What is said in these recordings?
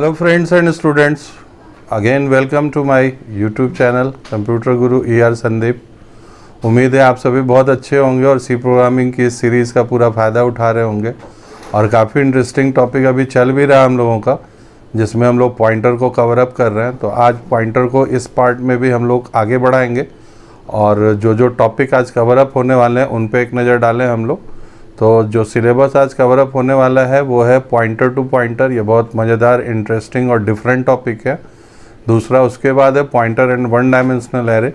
Hello friends and students, again welcome to my YouTube channel computer Guru ER Sandeep. उम्मीद है आप सभी बहुत अच्छे होंगे और सी प्रोग्रामिंग की इस सीरीज़ का पूरा फ़ायदा उठा रहे होंगे। और काफ़ी इंटरेस्टिंग टॉपिक अभी चल भी रहा है हम लोगों का, जिसमें हम लोग पॉइंटर को कवर अप कर रहे हैं। तो आज पॉइंटर को इस पार्ट में भी हम लोग आगे बढ़ाएंगे और जो टॉपिक आज कवर अप होने वाले हैं उन पर एक नज़र डालें हम लोग। तो जो सिलेबस आज कवर अप होने वाला है वो है पॉइंटर टू पॉइंटर। ये बहुत मज़ेदार, इंटरेस्टिंग और डिफरेंट टॉपिक है। दूसरा उसके बाद है pointer and one dimensional array.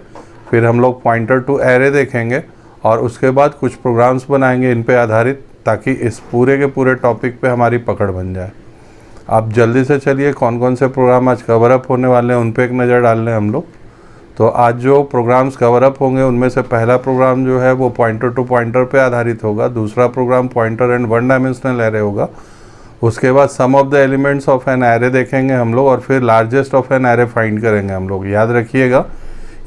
फिर हम लोग पॉइंटर टू एरे देखेंगे और उसके बाद कुछ प्रोग्राम्स बनाएंगे इन पे आधारित, ताकि इस पूरे के पूरे टॉपिक पे हमारी पकड़ बन जाए। आप जल्दी से चलिए कौन कौन से प्रोग्राम आज कवर अप होने वाले हैं उन पे एक नज़र डाल लें हम लोग। तो आज जो प्रोग्राम्स कवर अप होंगे उनमें से पहला प्रोग्राम जो है वो पॉइंटर टू पॉइंटर पे आधारित होगा। दूसरा program pointer and one dimensional array होगा। उसके बाद sum of the elements of an array देखेंगे हम लोग और फिर largest of an array find करेंगे हम लोग। याद रखिएगा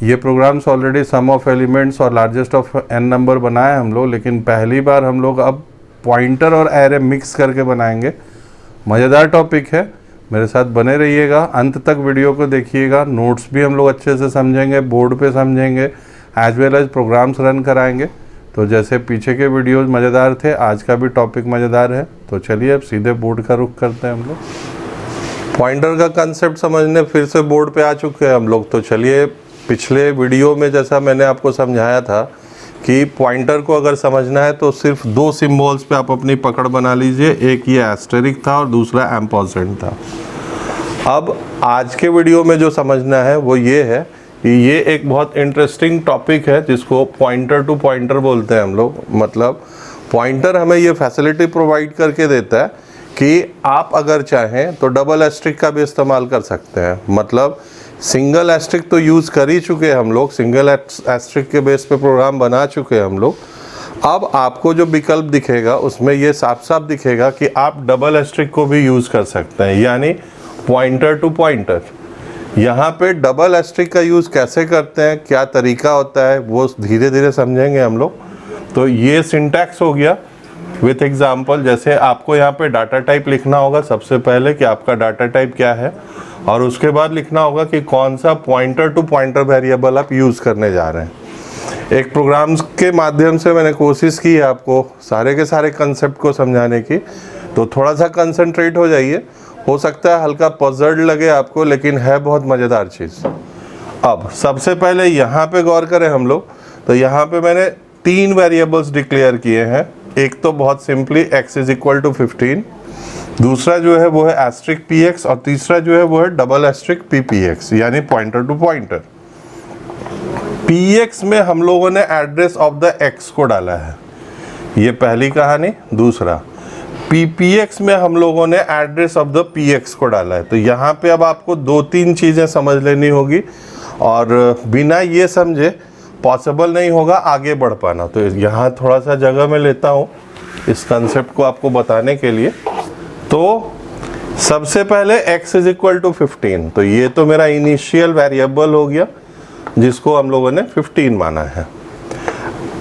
ये programs already sum of elements और लार्जेस्ट ऑफ एन नंबर बनाए हम लोग, लेकिन पहली बार हम लोग अब पॉइंटर और एरे मिक्स करके बनाएंगे। मज़ेदार टॉपिक है, मेरे साथ बने रहिएगा, अंत तक वीडियो को देखिएगा। नोट्स भी हम लोग अच्छे से समझेंगे, बोर्ड पे समझेंगे, as well as programs run कराएंगे। तो जैसे पीछे के वीडियोस मज़ेदार थे, आज का भी टॉपिक मज़ेदार है। तो चलिए अब सीधे बोर्ड का रुख करते हैं हम लोग। पॉइंटर का कंसेप्ट समझने फिर से बोर्ड पे आ चुके हैं हम लोग। तो चलिए, पिछले वीडियो में जैसा मैंने आपको समझाया था कि पॉइंटर को अगर समझना है तो सिर्फ दो सिम्बॉल्स पे आप अपनी पकड़ बना लीजिए। एक ये एस्टेरिक था और दूसरा एम्परसेंड था। अब आज के वीडियो में जो समझना है वो ये है कि ये एक बहुत इंटरेस्टिंग टॉपिक है जिसको पॉइंटर टू पॉइंटर बोलते हैं हम लोग। मतलब पॉइंटर हमें ये फैसिलिटी प्रोवाइड करके देता है कि आप अगर चाहें तो डबल एस्ट्रिक का भी इस्तेमाल कर सकते हैं। मतलब सिंगल एस्ट्रिक तो यूज़ कर ही चुके हैं हम लोग, सिंगल एस्ट्रिक के बेस पे प्रोग्राम बना चुके हैं हम लोग। अब आपको जो विकल्प दिखेगा उसमें ये साफ साफ दिखेगा कि आप डबल एस्ट्रिक को भी यूज़ कर सकते हैं, यानी पॉइंटर टू पॉइंटर। यहाँ पे डबल एस्ट्रिक का यूज़ कैसे करते हैं, क्या तरीका होता है, वो धीरे धीरे समझेंगे हम लोग। तो ये सिंटैक्स हो गया विथ एग्जाम्पल। जैसे आपको यहाँ पे डाटा टाइप लिखना होगा सबसे पहले कि आपका डाटा टाइप क्या है, और उसके बाद लिखना होगा कि कौन सा पॉइंटर टू पॉइंटर वेरिएबल आप यूज़ करने जा रहे हैं। एक प्रोग्राम के माध्यम से मैंने कोशिश की है आपको सारे के सारे कंसेप्ट को समझाने की, तो थोड़ा सा कंसंट्रेट हो जाइए। हो सकता है हल्का पजल्ड लगे आपको, लेकिन है बहुत मज़ेदार चीज़। अब सबसे पहले यहाँ पे गौर करें हम लोग। तो यहाँ पे मैंने तीन वेरिएबल्स डिक्लेयर किए हैं। एक तो बहुत simply x is equal to 15, दूसरा जो है वो है एस्ट्रिक px, और तीसरा जो है वो है डबल एस्ट्रिक ppx, यानी पॉइंटर टू पॉइंटर। px में हम लोगों ने एड्रेस ऑफ द x को डाला है, ये पहली कहानी। दूसरा ppx में हम लोगों ने एड्रेस ऑफ द px को डाला है। तो यहाँ पे अब आपको दो तीन चीज़ें समझ लेनी होगी, और बिना ये समझे पॉसिबल नहीं होगा आगे बढ़ पाना। तो यहाँ थोड़ा सा जगह मैं लेता हूँ इस कंसेप्ट को आपको बताने के लिए। तो सबसे पहले x इज इक्वल टू 15, तो ये तो मेरा इनिशियल वेरिएबल हो गया जिसको हम लोगों ने 15 माना है।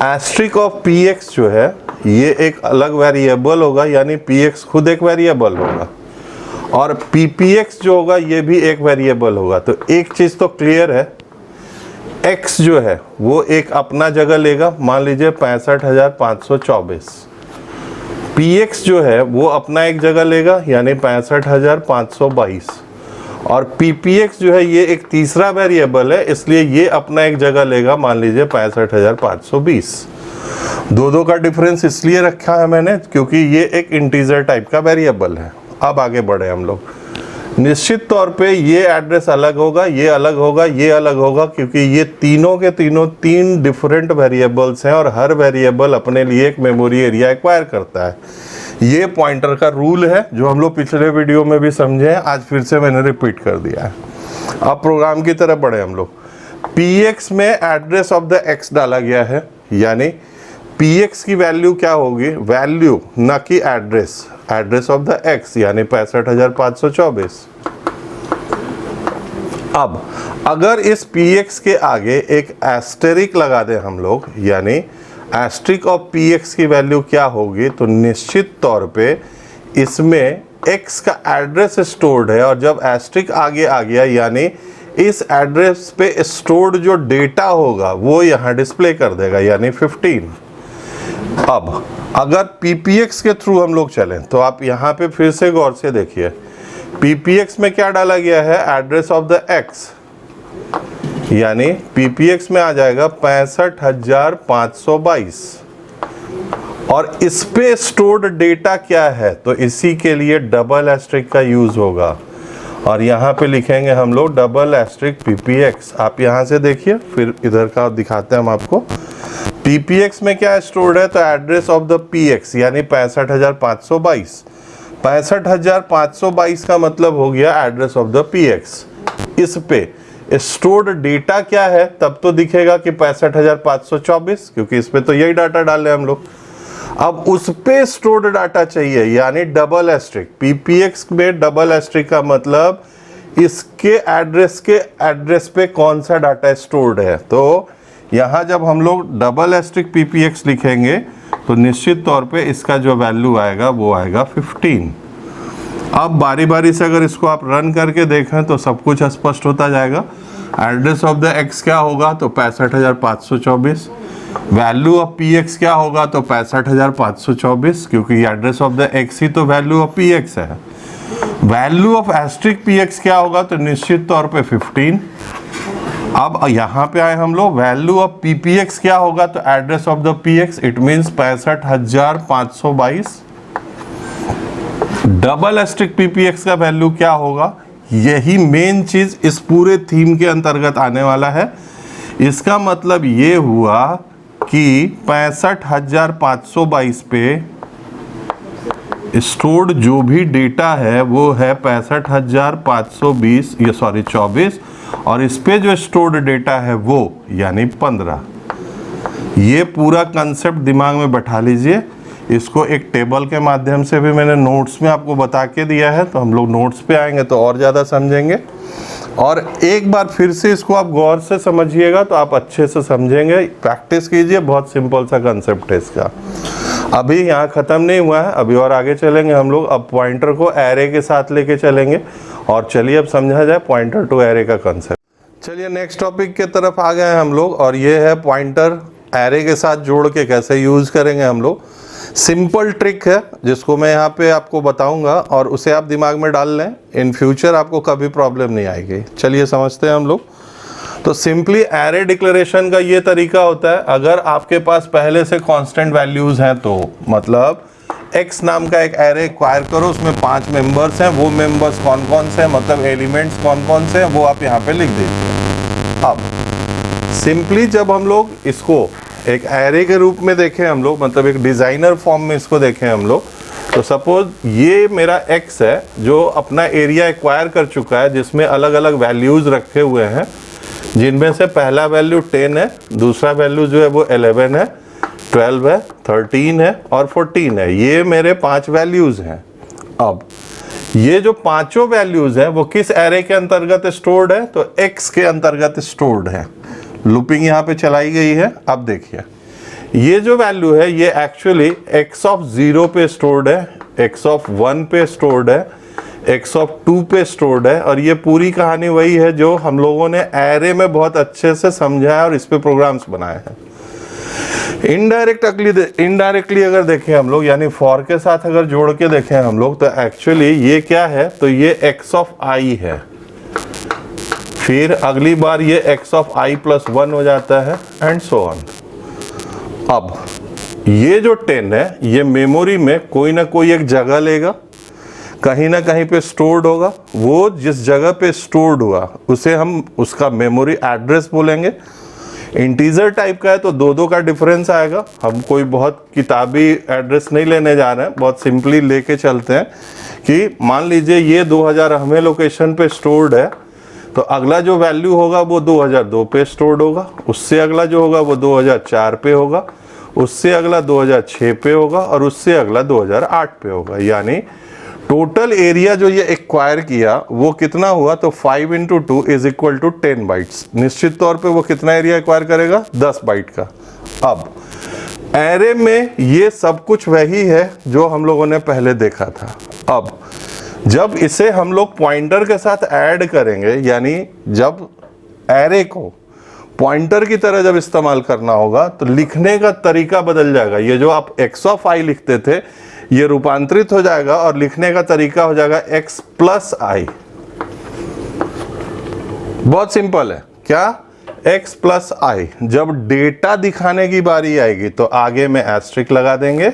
एस्ट्रिक ऑफ px जो है ये एक अलग वेरिएबल होगा, यानी px खुद एक वेरिएबल होगा, और ppx जो होगा ये भी एक वेरिएबल होगा। तो एक चीज़ तो क्लियर है, x जो है वो एक अपना जगह लेगा, मान लीजिए 65,524। px जो है वो अपना एक जगह लेगा, यानी 65,522। और ppx जो है ये एक तीसरा वेरिएबल है, इसलिए ये अपना एक जगह लेगा, मान लीजिए 65,520। दो का डिफरेंस इसलिए रखा है मैंने क्योंकि ये एक इंटीजर टाइप का वेरिएबल है। अब आगे बढ़े हम लोग। निश्चित तौर पे ये एड्रेस अलग होगा, ये अलग होगा, ये अलग होगा, क्योंकि ये तीनों के तीनों तीन डिफरेंट वेरिएबल्स हैं और हर वेरिएबल अपने लिए एक मेमोरी एरिया एक्वायर करता है। ये पॉइंटर का रूल है जो हम लोग पिछले वीडियो में भी समझे हैं, आज फिर से मैंने रिपीट कर दिया है। अब प्रोग्राम की तरफ बढ़े हम लोग। px में एड्रेस ऑफ द x डाला गया है, यानी px की वैल्यू क्या होगी, वैल्यू ना कि address, address of the x यानी 65,524। अब अगर इस px के आगे एक एस्टेरिक लगा दें हम लोग, यानी एस्ट्रिक ऑफ px की वैल्यू क्या होगी, तो निश्चित तौर पे इसमें x का एड्रेस स्टोर्ड है, और जब एस्ट्रिक आगे आ गया यानी इस एड्रेस पे स्टोर्ड जो डेटा होगा वो यहाँ डिस्प्ले कर देगा, यानी 15। अब अगर PPX के थ्रू हम लोग चलें तो आप यहाँ पे फिर से गौर से देखिए, PPX में क्या डाला गया है, एड्रेस ऑफ द x, यानी PPX में आ जाएगा 65,522, और इस पे स्टोर्ड डेटा क्या है, तो इसी के लिए डबल एस्ट्रिक का यूज होगा, और यहाँ पे लिखेंगे हम लोग डबल एस्ट्रिक PPX। आप यहाँ से देखिए, फिर इधर का दिखाते हैं हम आपको। PPX में क्या स्टोर्ड है, तो एड्रेस ऑफ द PX यानी 65,522। 65,522 का मतलब हो गया एड्रेस ऑफ द PX। इस पे स्टोर्ड डेटा क्या है, तब तो दिखेगा कि 65,524, क्योंकि इस पे तो यही डाटा डाल रहे हैं हम लोग। अब उस पे स्टोर्ड डाटा चाहिए, यानी डबल एस्ट्रिक। PPX में डबल एस्ट्रिक का मतलब इसके एड्रेस पे कौन सा डाटा स्टोर्ड है। तो यहाँ जब हम लोग डबल एस्ट्रिक PPX लिखेंगे तो निश्चित तौर पे इसका जो वैल्यू आएगा वो आएगा 15। अब बारी बारी से अगर इसको आप रन करके देखें तो सब कुछ स्पष्ट होता जाएगा। एड्रेस ऑफ द x क्या होगा, तो 65,524। वैल्यू ऑफ PX क्या होगा, तो 65,524, क्योंकि एड्रेस ऑफ द x ही तो वैल्यू ऑफ PX है। वैल्यू ऑफ एस्ट्रिक PX क्या होगा, तो निश्चित तौर पे 15। अब यहाँ पे आए हम लोग, वैल्यू ऑफ PPX क्या होगा, तो address of the PX, it means 65,522। Double asterisk PPX का वैल्यू क्या होगा, यही मेन चीज इस पूरे थीम के अंतर्गत आने वाला है। इसका मतलब ये हुआ कि 65,522 पे स्टोर्ड जो भी डेटा है वो है 65,524, और इस पे जो स्टोर्ड डेटा है वो यानी 15। ये पूरा कंसेप्ट दिमाग में बैठा लीजिए। इसको एक टेबल के माध्यम से भी मैंने नोट्स में आपको बता के दिया है, तो हम लोग नोट्स पे आएंगे तो और ज़्यादा समझेंगे। और एक बार फिर से इसको आप गौर से समझिएगा तो आप अच्छे से समझेंगे। प्रैक्टिस कीजिए, बहुत सिंपल सा कंसेप्ट है इसका। अभी यहाँ ख़त्म नहीं हुआ है, अभी और आगे चलेंगे हम लोग। अब पॉइंटर को एरे के साथ लेके चलेंगे, और चलिए अब समझा जाए पॉइंटर टू एरे का कंसेप्ट। चलिए नेक्स्ट टॉपिक के तरफ आ गए हैं हम लोग, और ये है पॉइंटर एरे के साथ जोड़ के कैसे यूज़ करेंगे हम लोग। सिंपल ट्रिक है जिसको मैं यहाँ पे आपको बताऊंगा, और उसे आप दिमाग में डाल लें, इन फ्यूचर आपको कभी प्रॉब्लम नहीं आएगी। चलिए समझते हैं हम लोग। तो सिंपली एरे डिक्लेरेशन का ये तरीका होता है, अगर आपके पास पहले से कांस्टेंट वैल्यूज़ हैं तो मतलब x नाम का एक एरे एक्वायर करो, उसमें 5 मेंबर्स हैं, वो मेंबर्स कौन कौन से हैं, मतलब एलिमेंट्स कौन कौन से हैं, वो आप यहाँ पे लिख दीजिए। अब सिंपली जब हम लोग इसको एक एरे के रूप में देखें हम लोग, मतलब एक डिज़ाइनर फॉर्म में इसको देखें हम लोग, तो सपोज ये मेरा x है जो अपना एरिया एक्वायर कर चुका है, जिसमें अलग अलग वैल्यूज़ रखे हुए हैं, जिनमें से पहला वैल्यू 10 है, दूसरा वैल्यू जो है वो 11 है, 12 है, 13 है और 14 है। ये मेरे 5 वैल्यूज़ हैं। अब ये जो पांचों वैल्यूज़ हैं वो किस एरे के अंतर्गत स्टोर्ड है, तो x के अंतर्गत स्टोर्ड है। लूपिंग यहाँ पे चलाई गई है। अब देखिए ये जो वैल्यू है ये एक्चुअली x ऑफ 0 पे स्टोर्ड है, x ऑफ 1 पे स्टोर्ड है, x ऑफ 2 पे स्टोर्ड है, और ये पूरी कहानी वही है जो हम लोगों ने एरे में बहुत अच्छे से समझा है और इस पे प्रोग्राम्स बनाए हैं। इनडायरेक्टली अगर देखें हम लोग, यानी फॉर के साथ अगर जोड़ के देखें हम लोग, तो एक्चुअली ये क्या है, तो ये x ऑफ i है, फिर अगली बार ये x ऑफ i प्लस 1 हो जाता है, एंड सो ऑन। अब ये जो 10 है ये मेमोरी में कोई ना कोई एक जगह लेगा, कहीं ना कहीं पे स्टोर्ड होगा। वो जिस जगह पे स्टोर्ड हुआ उसे हम उसका मेमोरी एड्रेस बोलेंगे। इंटीजर टाइप का है तो 2-2 का डिफरेंस आएगा। हम कोई बहुत किताबी एड्रेस नहीं लेने जा रहे हैं, बहुत सिंपली लेके चलते हैं कि मान लीजिए ये 2000 हमें लोकेशन पे स्टोर्ड है, तो अगला जो वैल्यू होगा वो 2002 पे स्टोर्ड होगा, उससे अगला जो होगा वो 2004 पे होगा, उससे अगला 2006 पे होगा, और उससे अगला 2008 पे होगा। यानी टोटल एरिया जो ये एक्वायर किया वो कितना हुआ, तो 5 × 2 = 10 बाइट्स। निश्चित तौर पे वो कितना एरिया एक्वायर करेगा, 10 बाइट का। अब एरे में ये सब कुछ वही है जो हम लोगों ने पहले देखा था। अब जब इसे हम लोग पॉइंटर के साथ ऐड करेंगे, यानी जब एरे को पॉइंटर की तरह जब इस्तेमाल करना होगा तो लिखने का तरीका बदल जाएगा। ये जो आप x ऑफ i लिखते थे ये रूपांतरित हो जाएगा और लिखने का तरीका हो जाएगा x प्लस i। बहुत सिंपल है, क्या? x plus i। जब डेटा दिखाने की बारी आएगी तो आगे में एस्ट्रिक लगा देंगे,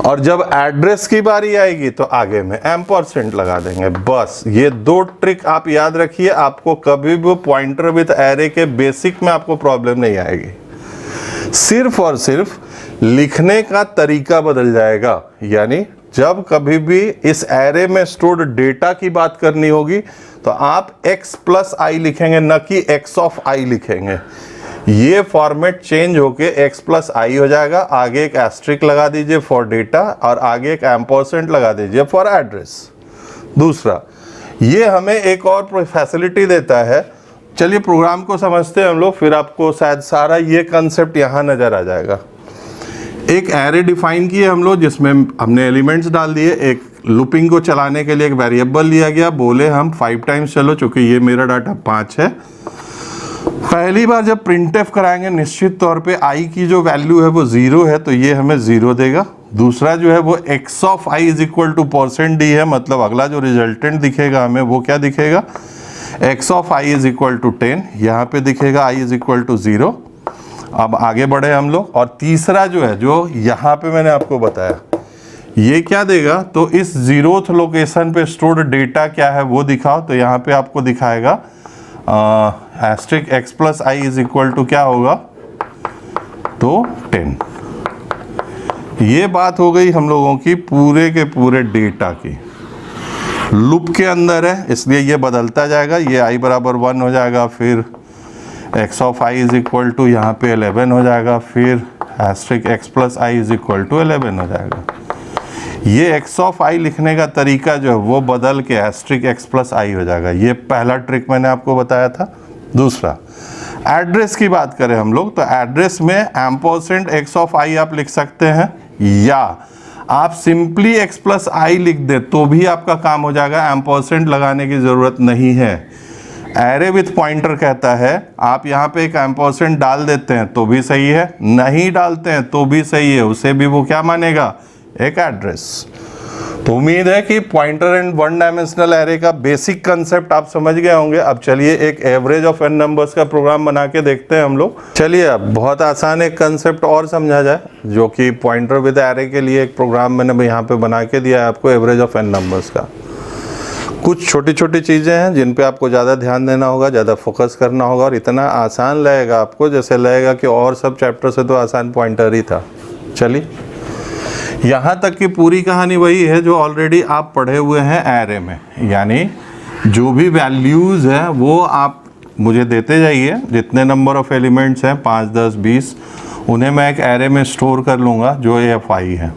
और जब एड्रेस की बारी आएगी तो आगे में एम्परसेंट लगा देंगे। बस ये दो ट्रिक आप याद रखिए, आपको कभी भी पॉइंटर विद एरे के बेसिक में आपको प्रॉब्लम नहीं आएगी। सिर्फ और सिर्फ लिखने का तरीका बदल जाएगा। यानी जब कभी भी इस एरे में स्टोर्ड डेटा की बात करनी होगी तो आप x प्लस i लिखेंगे, न कि x ऑफ i लिखेंगे। ये फॉर्मेट चेंज होके x प्लस i हो जाएगा। आगे एक एस्ट्रिक लगा दीजिए फॉर डेटा और आगे एक एम्परसेंट लगा दीजिए फॉर एड्रेस। दूसरा, ये हमें एक और फैसिलिटी देता है। चलिए प्रोग्राम को समझते हैं हम लोग, फिर आपको शायद सारा ये कंसेप्ट यहाँ नज़र आ जाएगा। एक एरे डिफाइन किए हम लोग जिसमें हमने एलिमेंट्स डाल दिए। एक लूपिंग को चलाने के लिए एक वेरिएबल लिया गया, बोले हम 5 टाइम्स चलो, चूँकि ये मेरा डाटा 5 है। पहली बार जब प्रिंटफ कराएंगे निश्चित तौर पे i की जो वैल्यू है वो 0 है तो ये हमें 0 देगा। दूसरा जो है वो x of i is equal to %d है, मतलब अगला जो रिजल्टेंट दिखेगा हमें वो क्या दिखेगा? x of i is equal to 10। यहाँ पे दिखेगा i इज इक्वल टू 0। अब आगे बढ़े हम लोग, और तीसरा जो है जो यहाँ पे मैंने आपको बताया ये क्या देगा, तो इस 0th लोकेशन पे स्टोर्ड डेटा क्या है वो दिखाओ। तो यहाँ पे आपको दिखाएगा asterisk x plus i is equal to क्या होगा, तो 10। ये बात हो गई हम लोगों की पूरे के पूरे डेटा की। लूप के अंदर है इसलिए ये बदलता जाएगा। ये i बराबर 1 हो जाएगा, फिर x of i is equal to यहाँ पे 11 हो जाएगा, फिर asterisk x plus i is equal to 11 हो जाएगा। ये x ऑफ i लिखने का तरीका जो है वो बदल के एस्ट्रिक x प्लस i हो जाएगा। ये पहला ट्रिक मैंने आपको बताया था। दूसरा, एड्रेस की बात करें हम लोग तो एड्रेस में एम्परसेंट x ऑफ i आप लिख सकते हैं, या आप सिंपली x प्लस i लिख दे तो भी आपका काम हो जाएगा, एम्परसेंट लगाने की ज़रूरत नहीं है। एरे विथ पॉइंटर कहता है आप यहाँ पे एक एम्परसेंट डाल देते हैं तो भी सही है, नहीं डालते हैं तो भी सही है, उसे भी वो क्या मानेगा, एक एड्रेस। तो उम्मीद है कि pointer and one dimensional array का बेसिक कंसेप्ट आप समझ गए होंगे। अब चलिए एक एवरेज ऑफ n नंबर्स का प्रोग्राम बना के देखते हैं हम लोग। चलिए अब बहुत आसान एक कंसेप्ट और समझा जाए, जो कि पॉइंटर विद एरे के लिए एक प्रोग्राम मैंने यहाँ पे बना के दिया है आपको, एवरेज ऑफ n नंबर्स का। कुछ छोटी छोटी चीज़ें हैं जिन पे आपको ज़्यादा ध्यान देना होगा, ज़्यादा फोकस करना होगा, और इतना आसान लगेगा आपको जैसे लगेगा कि और सब चैप्टर से तो आसान पॉइंटर ही था। चलिए, यहाँ तक की पूरी कहानी वही है जो ऑलरेडी आप पढ़े हुए हैं एरे में। यानी जो भी वैल्यूज़ हैं वो आप मुझे देते जाइए, जितने नंबर ऑफ़ एलिमेंट्स हैं 5, 10, 20, उन्हें मैं एक एरे में स्टोर कर लूँगा जो fi है।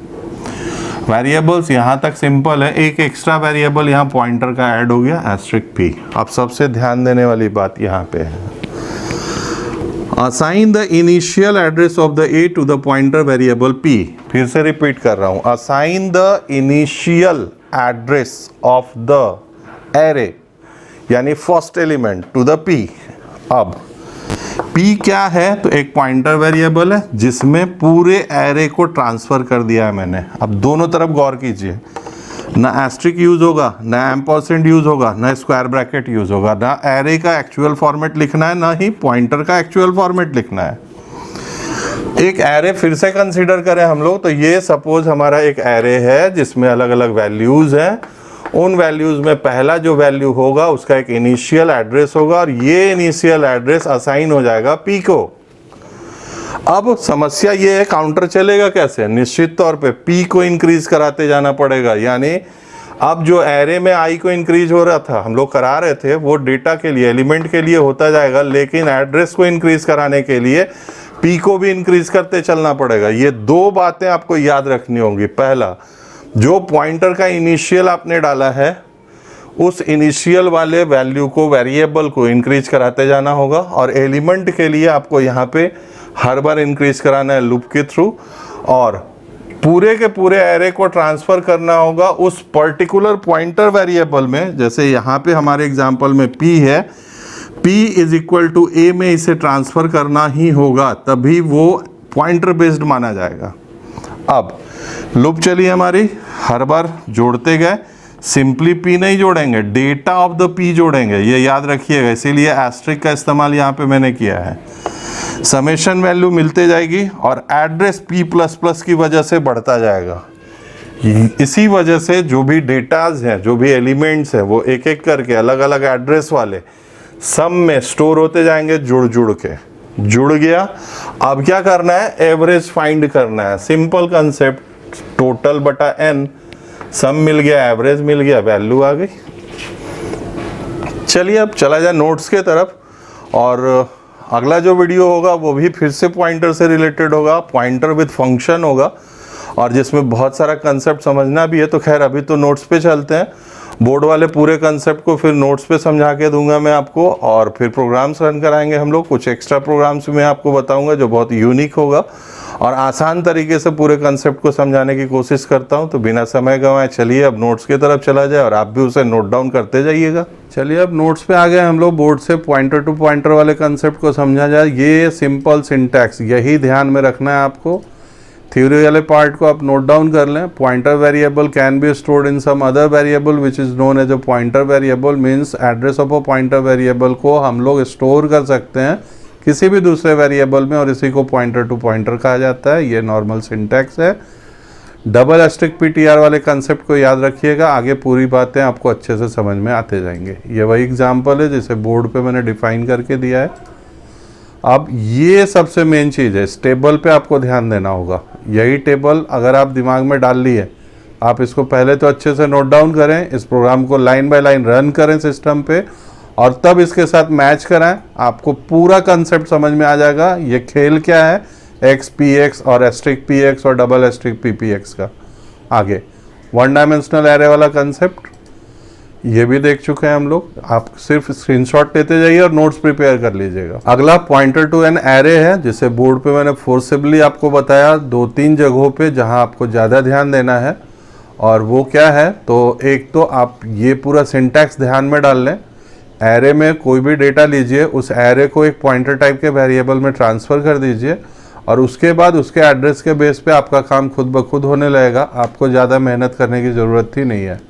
वेरिएबल्स यहाँ तक सिंपल है, एक एक्स्ट्रा वेरिएबल यहाँ पॉइंटर का ऐड हो गया, एस्ट्रिक p। अब सबसे ध्यान देने वाली बात यहाँ पे है, assign the initial address of the a to the pointer variable p। फिर से रिपीट कर रहा हूँ, assign the initial address of the array यानी first element to the p। अब p क्या है, तो एक पॉइंटर वेरिएबल है जिसमें पूरे एरे को ट्रांसफ़र कर दिया है मैंने। अब दोनों तरफ गौर कीजिए, ना एस्ट्रिक यूज़ होगा, ना एम्परसेंट यूज़ होगा, ना स्क्वायर ब्रैकेट यूज़ होगा, ना एरे का एक्चुअल फॉर्मेट लिखना है, ना ही पॉइंटर का एक्चुअल फॉर्मेट लिखना है। एक एरे फिर से कंसीडर करें हम लोग, तो ये सपोज हमारा एक एरे है जिसमें अलग अलग वैल्यूज़ हैं। उन वैल्यूज़ में पहला जो वैल्यू होगा उसका एक इनिशियल एड्रेस होगा, और ये इनिशियल एड्रेस असाइन हो जाएगा p को। अब समस्या ये है, काउंटर चलेगा कैसे? निश्चित तौर पे p को इंक्रीज कराते जाना पड़ेगा। यानी अब जो एरे में i को इंक्रीज हो रहा था, हम लोग करा रहे थे, वो डेटा के लिए, एलिमेंट के लिए होता जाएगा, लेकिन एड्रेस को इंक्रीज कराने के लिए p को भी इंक्रीज करते चलना पड़ेगा। ये दो बातें आपको याद रखनी होंगी। पहला, जो पॉइंटर का इनिशियल आपने डाला है उस इनिशियल वाले वैल्यू को, वेरिएबल को इंक्रीज कराते जाना होगा, और एलिमेंट के लिए आपको यहाँ पे हर बार इंक्रीज कराना है लूप के थ्रू, और पूरे के पूरे एरे को ट्रांसफर करना होगा उस पर्टिकुलर पॉइंटर वेरिएबल में। जैसे यहाँ पे हमारे एग्जांपल में p है, p is equal to a में इसे ट्रांसफर करना ही होगा, तभी वो पॉइंटर बेस्ड माना जाएगा। अब लूप चलिए हमारी, हर बार जोड़ते गए, सिंपली p नहीं जोड़ेंगे, डेटा ऑफ द p जोड़ेंगे, ये याद रखिएगा, इसीलिए एस्ट्रिक का इस्तेमाल यहाँ पे मैंने किया है। समेशन वैल्यू मिलते जाएगी और एड्रेस p++ की वजह से बढ़ता जाएगा। इसी वजह से जो भी डेटाज हैं, जो भी एलिमेंट्स हैं, वो एक एक करके अलग अलग एड्रेस वाले सम में स्टोर होते जाएंगे, जुड़ जुड़ के। जुड़ गया, अब क्या करना है, एवरेज फाइंड करना है। सिंपल कंसेप्ट, टोटल बटा n, सम मिल गया, एवरेज मिल गया, वैल्यू आ गई। चलिए अब चला जाए नोट्स के तरफ, और अगला जो वीडियो होगा वो भी फिर से पॉइंटर से रिलेटेड होगा, पॉइंटर विद फंक्शन होगा, और जिसमें बहुत सारा कंसेप्ट समझना भी है। तो खैर अभी तो नोट्स पे चलते हैं, बोर्ड वाले पूरे कंसेप्ट को फिर नोट्स पे समझा के दूंगा मैं आपको, और फिर प्रोग्राम्स रन कराएंगे हम लोग। कुछ एक्स्ट्रा प्रोग्राम्स मैं आपको बताऊंगा जो बहुत यूनिक होगा, और आसान तरीके से पूरे कंसेप्ट को समझाने की कोशिश करता हूं। तो बिना समय गंवाए चलिए अब नोट्स की तरफ चला जाए, और आप भी उसे नोट डाउन करते जाइएगा। चलिए अब नोट्स पे आ गए हम लोग, बोर्ड से पॉइंटर टू पॉइंटर वाले कंसेप्ट को समझा जाए। ये सिंपल सिंटैक्स, यही ध्यान में रखना है आपको। थ्योरी वाले पार्ट को आप नोट डाउन कर लें। Pointer variable can be stored in some other variable which is known as a pointer variable, means address of a pointer variable को हम लोग स्टोर कर सकते हैं किसी भी दूसरे वेरिएबल में, और इसी को पॉइंटर टू पॉइंटर कहा जाता है। ये नॉर्मल सिंटैक्स है। डबल एस्ट्रिक पीटीआर वाले कंसेप्ट को याद रखिएगा, आगे पूरी बातें आपको अच्छे से समझ में आते जाएंगे। ये वही एग्जांपल है जिसे बोर्ड पे मैंने डिफाइन करके दिया है। अब ये सबसे मेन चीज़ है, इस टेबल पे आपको ध्यान देना होगा। यही टेबल अगर आप दिमाग में डाल लिए, आप इसको पहले तो अच्छे से नोट डाउन करें, इस प्रोग्राम को लाइन बाय लाइन रन करें सिस्टम पे, और तब इसके साथ मैच कराएं, आपको पूरा कंसेप्ट समझ में आ जाएगा। ये खेल क्या है, एक्स पी एक्स और एस्ट्रिक पी एक्स और double asterisk p p x का। आगे वन डायमेंशनल एरे वाला कंसेप्ट ये भी देख चुके हैं हम लोग। आप सिर्फ स्क्रीनशॉट लेते जाइए और नोट्स प्रिपेयर कर लीजिएगा। अगला पॉइंटर टू एन एरे है, जिसे बोर्ड पे मैंने फोर्सिबली आपको बताया 2-3 जगहों पे जहां आपको ज़्यादा ध्यान देना है। और वो क्या है, तो एक तो आप ये पूरा सिंटैक्स ध्यान में डाल लें। एरे में कोई भी डेटा लीजिए, उस एरे को एक पॉइंटर टाइप के वेरिएबल में ट्रांसफ़र कर दीजिए, और उसके बाद उसके एड्रेस के बेस पे आपका काम खुद ब खुद होने लगेगा। आपको ज़्यादा मेहनत करने की ज़रूरत ही नहीं है।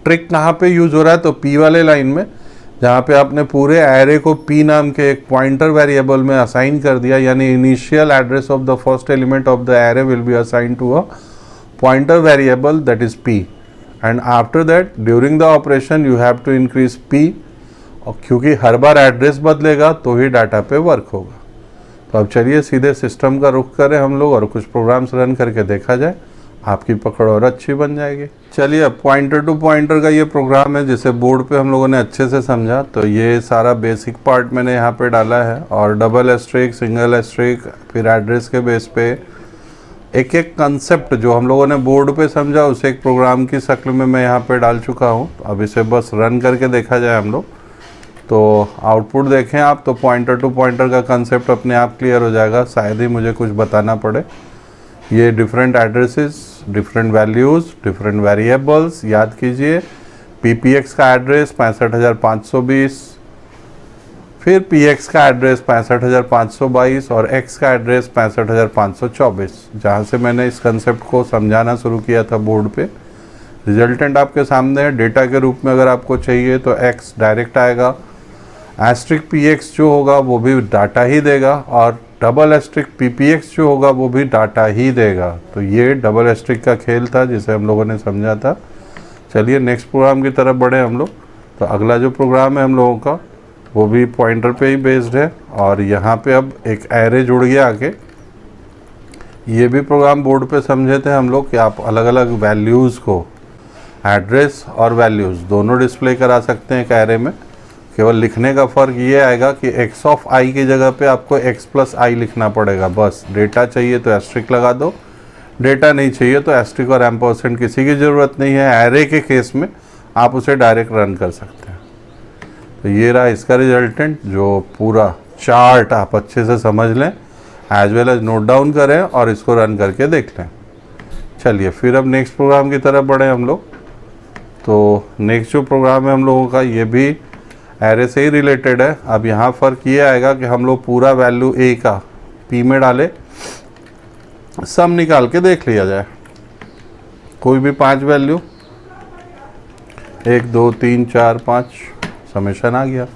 ट्रिक कहाँ पे यूज़ हो रहा है, तो पी वाले लाइन में, जहाँ पे आपने पूरे एरे को पी नाम के एक पॉइंटर वेरिएबल में असाइन कर दिया, यानी initial address of the first element of the array will be assign to a pointer variable that is p, and after that during the operation you have to increase p, और क्योंकि हर बार address बदलेगा तो ही data पे work होगा। तो अब चलिए सीधे सिस्टम का रुख करें हम लोग, और कुछ प्रोग्राम्स रन करके देखा जाए, आपकी पकड़ और अच्छी बन जाएगी। चलिए अब पॉइंटर टू पॉइंटर का ये प्रोग्राम है जिसे बोर्ड पे हम लोगों ने अच्छे से समझा। तो ये सारा बेसिक पार्ट मैंने यहाँ पे डाला है, और डबल एस्ट्रिक, सिंगल एस्ट्रिक, फिर एड्रेस के बेस पे एक एक कंसेप्ट जो हम लोगों ने बोर्ड पे समझा उसे एक प्रोग्राम की शक्ल में मैं यहाँ पे डाल चुका हूँ। अब इसे बस रन करके देखा जाए हम लोग, तो आउटपुट देखें आप, तो पॉइंटर टू पॉइंटर का कंसेप्ट अपने आप क्लियर हो जाएगा, शायद ही मुझे कुछ बताना पड़े। ये different addresses, different values, different variables, याद कीजिए। पीपीएक्स का एड्रेस 65,520, फिर पीएक्स का एड्रेस 65,522 और एक्स का एड्रेस 65,524, जहाँ से मैंने इस कंसेप्ट को समझाना शुरू किया था बोर्ड पे। रिजल्टेंट आपके सामने है। डेटा के रूप में अगर आपको चाहिए तो एक्स डायरेक्ट आएगा, एस्ट्रिक पी एक्स जो होगा वो भी डाटा ही देगा, और double asterisk p p x जो होगा वो भी डाटा ही देगा। तो ये डबल एस्ट्रिक का खेल था जिसे हम लोगों ने समझा था। चलिए नेक्स्ट प्रोग्राम की तरफ बढ़े हम लोग। तो अगला जो प्रोग्राम है हम लोगों का वो भी पॉइंटर पे ही बेस्ड है, और यहाँ पे अब एक एरे जुड़ गया आगे। ये भी प्रोग्राम बोर्ड पे समझे थे हम लोग कि आप अलग अलग वैल्यूज़ को, एड्रेस और वैल्यूज़ दोनों डिस्प्ले करा सकते हैं एक एरे में। केवल लिखने का फ़र्क ये आएगा कि एक्स ऑफ आई की जगह पे आपको एक्स प्लस आई लिखना पड़ेगा। बस डेटा चाहिए तो एस्ट्रिक लगा दो, डेटा नहीं चाहिए तो एस्ट्रिक और एम्परसेंड किसी की ज़रूरत नहीं है। एरे के केस में आप उसे डायरेक्ट रन कर सकते हैं। तो ये रहा इसका रिजल्टेंट, जो पूरा चार्ट आप अच्छे से समझ लें। As well as note down करें और इसको रन करके देख लें। चलिए फिर अब नेक्स्ट प्रोग्राम की तरफ बढ़े हम लोग। तो नेक्स्ट जो प्रोग्राम है हम लोगों का, ये भी एरे से ही रिलेटेड है। अब यहाँ फ़र्क ये आएगा कि हम लोग पूरा वैल्यू ए का पी में डाले, सम निकाल के देख लिया जाए। कोई भी 5 वैल्यू, 1 2 3 4 5, समेशन आ गया।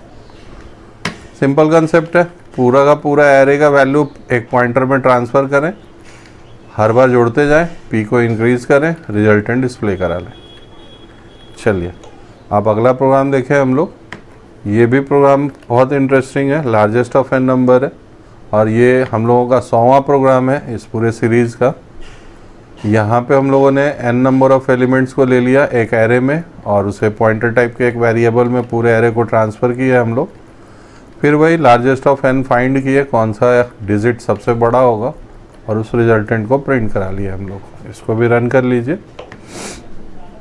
सिंपल कंसेप्ट है। पूरा का पूरा एरे का वैल्यू एक पॉइंटर में ट्रांसफ़र करें, हर बार जोड़ते जाएं, पी को इंक्रीज़ करें, रिजल्टेंट डिस्प्ले करा लें। चलिए अब अगला प्रोग्राम देखें हम लोग। ये भी प्रोग्राम बहुत इंटरेस्टिंग है, लार्जेस्ट ऑफ एन नंबर है और ये हम लोगों का 100वां प्रोग्राम है इस पूरे सीरीज़ का। यहाँ पे हम लोगों ने n नंबर ऑफ़ एलिमेंट्स को ले लिया एक एरे में और उसे पॉइंटर टाइप के एक वेरिएबल में पूरे एरे को ट्रांसफ़र किया हम लोग। फिर वही लार्जेस्ट ऑफ n फाइंड किए, कौन सा डिजिट सबसे बड़ा होगा और उस रिजल्टेंट को प्रिंट करा लिया हम लोग। इसको भी रन कर लीजिए।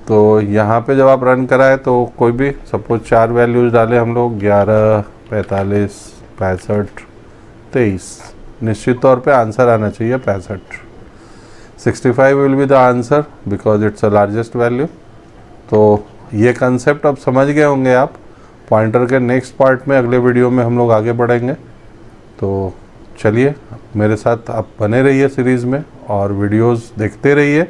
तो यहाँ पे जब आप रन कराए तो कोई भी सपोज 4 वैल्यूज़ डाले हम लोग, 11 45 65 23, निश्चित तौर पे आंसर आना चाहिए 65। 65 will be the answer because it's a largest value. तो ये कंसेप्ट अब समझ गए होंगे आप। पॉइंटर के नेक्स्ट पार्ट में अगले वीडियो में हम लोग आगे बढ़ेंगे। तो चलिए मेरे साथ आप बने रहिए सीरीज़ में और वीडियोस देखते रहिए।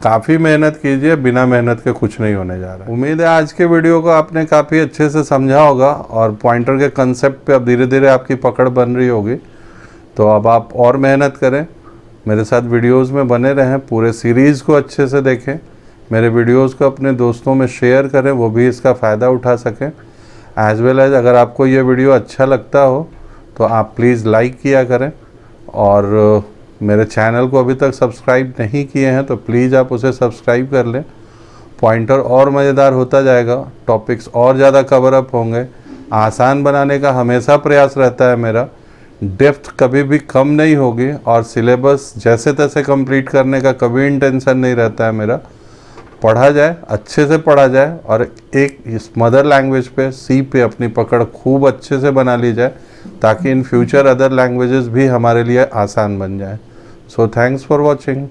काफ़ी मेहनत कीजिए, बिना मेहनत के कुछ नहीं होने जा रहा है। उम्मीद है आज के वीडियो को आपने काफ़ी अच्छे से समझा होगा और पॉइंटर के कंसेप्ट पे अब धीरे धीरे आपकी पकड़ बन रही होगी। तो अब आप और मेहनत करें, मेरे साथ वीडियोस में बने रहें, पूरे सीरीज़ को अच्छे से देखें, मेरे वीडियोस को अपने दोस्तों में शेयर करें, वो भी इसका फ़ायदा उठा सकें। एज वेल एज अगर आपको ये वीडियो अच्छा लगता हो तो आप प्लीज़ लाइक किया करें और मेरे चैनल को अभी तक सब्सक्राइब नहीं किए हैं तो प्लीज़ आप उसे सब्सक्राइब कर लें। पॉइंटर और मज़ेदार होता जाएगा, टॉपिक्स और ज़्यादा कवर अप होंगे। आसान बनाने का हमेशा प्रयास रहता है मेरा, डेप्थ कभी भी कम नहीं होगी और सिलेबस जैसे तैसे कंप्लीट करने का कभी इंटेंशन नहीं रहता है मेरा। पढ़ा जाए, अच्छे से पढ़ा जाए और एक इस मदर लैंग्वेज पे सी पे अपनी पकड़ खूब अच्छे से बना ली जाए ताकि इन फ्यूचर अदर लैंग्वेजेस भी हमारे लिए आसान बन जाए। So thanks for watching.